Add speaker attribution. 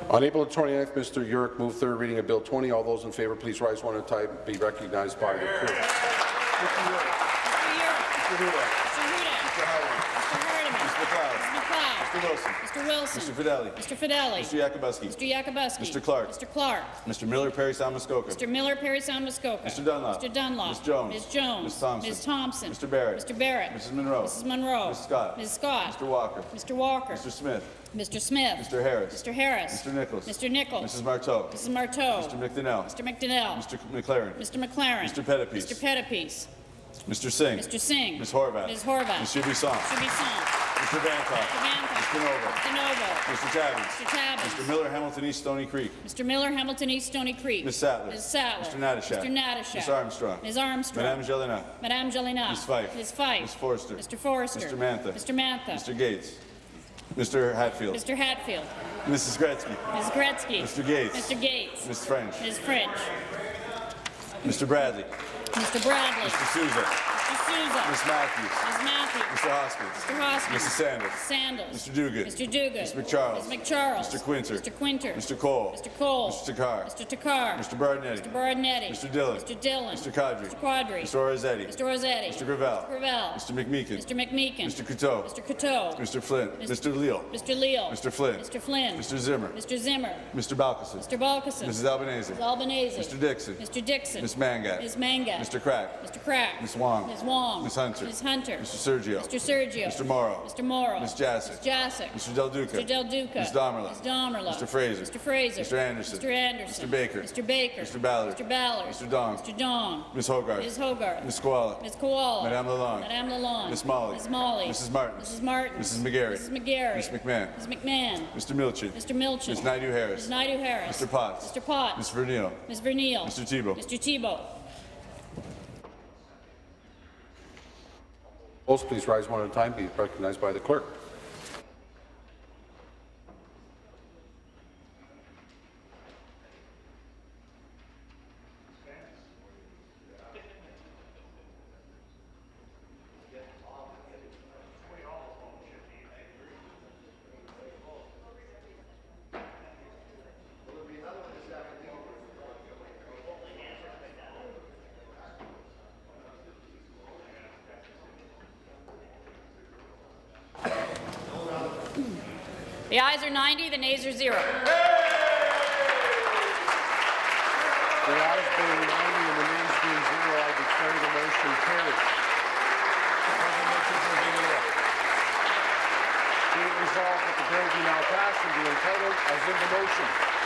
Speaker 1: On April 29th, Mr. Yurek moved third reading of Bill 20. All those in favour, please rise one at a time. Be recognized by the clerk.
Speaker 2: Mr. Huda. Mr. Howard.
Speaker 3: Mr. Hardeman.
Speaker 2: Mr. McLeod.
Speaker 3: Mr. McLeod.
Speaker 2: Mr. Wilson.
Speaker 3: Mr. Wilson.
Speaker 2: Mr. Fidelli.
Speaker 3: Mr. Fidelli.
Speaker 2: Mr. Yakubuski.
Speaker 3: Mr. Yakubuski.
Speaker 2: Mr. Clark.
Speaker 3: Mr. Clark.
Speaker 2: Mr. Miller, Perry Sound Muskoka.
Speaker 3: Mr. Miller, Perry Sound, Muskoka.
Speaker 2: Mr. Dunlop.
Speaker 3: Mr. Dunlop.
Speaker 2: Ms. Jones.
Speaker 3: Ms. Jones.
Speaker 2: Ms. Thompson.
Speaker 3: Ms. Thompson.
Speaker 2: Mr. Barrett.
Speaker 3: Mr. Barrett.
Speaker 2: Mrs. Monroe.
Speaker 3: Mrs. Monroe.
Speaker 2: Ms. Scott.
Speaker 3: Ms. Scott.
Speaker 2: Mr. Walker.
Speaker 3: Mr. Walker.
Speaker 2: Mr. Smith.
Speaker 3: Mr. Smith.
Speaker 2: Mr. Harris.
Speaker 3: Mr. Harris.
Speaker 2: Mr. Nichols.
Speaker 3: Mr. Nichols.
Speaker 2: Mrs. Marteau.
Speaker 3: Mrs. Marteau.
Speaker 2: Mr. McDonnell.
Speaker 3: Mr. McDonnell.
Speaker 2: Mr. McLaren.
Speaker 3: Mr. McLaren.
Speaker 2: Mr. Pettipies.
Speaker 3: Mr. Pettipies.
Speaker 2: Mr. Singh.
Speaker 3: Mr. Singh.
Speaker 2: Ms. Horvath.
Speaker 3: Ms. Horvath.
Speaker 2: Mr. Bisson.
Speaker 3: Mr. Bisson.
Speaker 2: Mr. Bancroft.
Speaker 3: Mr. Bancroft.
Speaker 2: Mr. Novo.
Speaker 3: Mr. Novo.
Speaker 2: Mr. Tabbins.
Speaker 3: Mr. Tabbins.
Speaker 2: Mr. Miller, Hamilton East, Stony Creek.
Speaker 3: Mr. Miller, Hamilton East, Stony Creek.
Speaker 2: Ms. Sattler.
Speaker 3: Ms. Sattler.
Speaker 2: Mr. Natashak.
Speaker 3: Mr. Natashak.
Speaker 2: Ms. Armstrong.
Speaker 3: Ms. Armstrong.
Speaker 2: Madame Jelena.
Speaker 3: Madame Jelena.
Speaker 2: Ms. Fife.
Speaker 3: Ms. Fife.
Speaker 2: Ms. Forster.
Speaker 3: Mr. Forrester.
Speaker 2: Mr. Mantha.
Speaker 3: Mr. Mantha.
Speaker 2: Mr. Gates. Mr. Hatfield.
Speaker 3: Mr. Hatfield.
Speaker 2: Mrs. Gretzky.
Speaker 3: Ms. Gretzky.
Speaker 2: Mr. Gates.
Speaker 3: Mr. Gates.
Speaker 2: Ms. French.
Speaker 3: Ms. French.
Speaker 2: Mr. Bradley.
Speaker 3: Mr. Bradley.
Speaker 2: Mr. Souza.
Speaker 3: Mr. Souza.
Speaker 2: Ms. Matthews.
Speaker 3: Ms. Matthews.
Speaker 2: Mr. Hoskins.
Speaker 3: Mr. Hoskins.
Speaker 2: Mrs. Sanders.
Speaker 3: Sandals.
Speaker 2: Mr. Duguid.
Speaker 3: Mr. Duguid.
Speaker 2: Ms. McCharles.
Speaker 3: Ms. McCharles.
Speaker 2: Mr. Quinter.
Speaker 3: Mr. Quinter.
Speaker 2: Mr. Cole.
Speaker 3: Mr. Cole.
Speaker 2: Mr. Takar.
Speaker 3: Mr. Takar.
Speaker 2: Mr. Bardinetti.
Speaker 3: Mr. Bardinetti.
Speaker 2: Mr. Dillon.
Speaker 3: Mr. Dillon.
Speaker 2: Mr. Kadri.
Speaker 3: Mr. Quadri.
Speaker 2: Mr. Rossetti.
Speaker 3: Mr. Rossetti.
Speaker 2: Mr. Gravel.
Speaker 3: Mr. Gravel.
Speaker 2: Mr. McMeekin.
Speaker 3: Mr. McMeekin.
Speaker 2: Mr. Couteau.
Speaker 3: Mr. Coteau.
Speaker 2: Mr. Flint. Mr. Leal.
Speaker 3: Mr. Leal.
Speaker 2: Mr. Flynn.
Speaker 3: Mr. Flynn.
Speaker 2: Mr. Zimmer.
Speaker 3: Mr. Zimmer.
Speaker 2: Mr. Balkison.
Speaker 3: Mr. Balkison.
Speaker 2: Mrs. Albanese.
Speaker 3: Mrs. Albanese.
Speaker 2: Mr. Dixon.
Speaker 3: Mr. Dixon.
Speaker 2: Ms. Mangat.
Speaker 3: Ms. Mangat.
Speaker 2: Mr. Crack.
Speaker 3: Mr. Crack.
Speaker 2: Ms. Wong.
Speaker 3: Ms. Wong.
Speaker 2: Ms. Hunter.
Speaker 3: Ms. Hunter.
Speaker 2: Mr. Sergio.
Speaker 3: Mr. Sergio.
Speaker 2: Mr. Morrow.
Speaker 3: Mr. Morrow.
Speaker 2: Ms. Jasic.
Speaker 3: Ms. Jasic.
Speaker 2: Mr. Del Duca.
Speaker 3: Mr. Del Duca.
Speaker 2: Ms. Domerla.
Speaker 3: Ms. Domerla.
Speaker 2: Mr. Fraser.
Speaker 3: Mr. Fraser.
Speaker 2: Mr. Anderson.
Speaker 3: Mr. Anderson.
Speaker 2: Mr. Baker.
Speaker 3: Mr. Baker.
Speaker 2: Mr. Ballard.
Speaker 3: Mr. Ballard.
Speaker 2: Mr. Dong.
Speaker 3: Mr. Dong.
Speaker 2: Ms. Hogarth.
Speaker 3: Ms. Hogarth.
Speaker 2: Ms. Koala.
Speaker 3: Ms. Koala.
Speaker 2: Madame Lalonde.
Speaker 3: Madame Lalonde.
Speaker 2: Miss Molly.
Speaker 3: Ms. Molly.
Speaker 2: Mrs. Martin.
Speaker 3: Mrs. Martin.
Speaker 2: Mrs. McGarry.
Speaker 3: Mrs. McGarry.
Speaker 2: Ms. McMahon.
Speaker 3: Ms. McMahon.
Speaker 2: Mr. Milchin.
Speaker 3: Mr. Milchin.
Speaker 2: Ms. Naidu Harris.
Speaker 3: Ms. Naidu Harris.
Speaker 2: Mr. Potts.
Speaker 3: Mr. Potts.
Speaker 2: Ms. Vernil.
Speaker 3: Ms. Vernil.
Speaker 2: Mr. Tebow.
Speaker 3: Mr. Tebow.
Speaker 1: Those, please rise one at a time. Be recognized by the clerk.
Speaker 3: The ayes are 90, the nays are 0.
Speaker 1: The ayes being 90 and the nays being 0, I declare the motion carried. Be it resolved that the bill be now passed and be entitled as in the motion.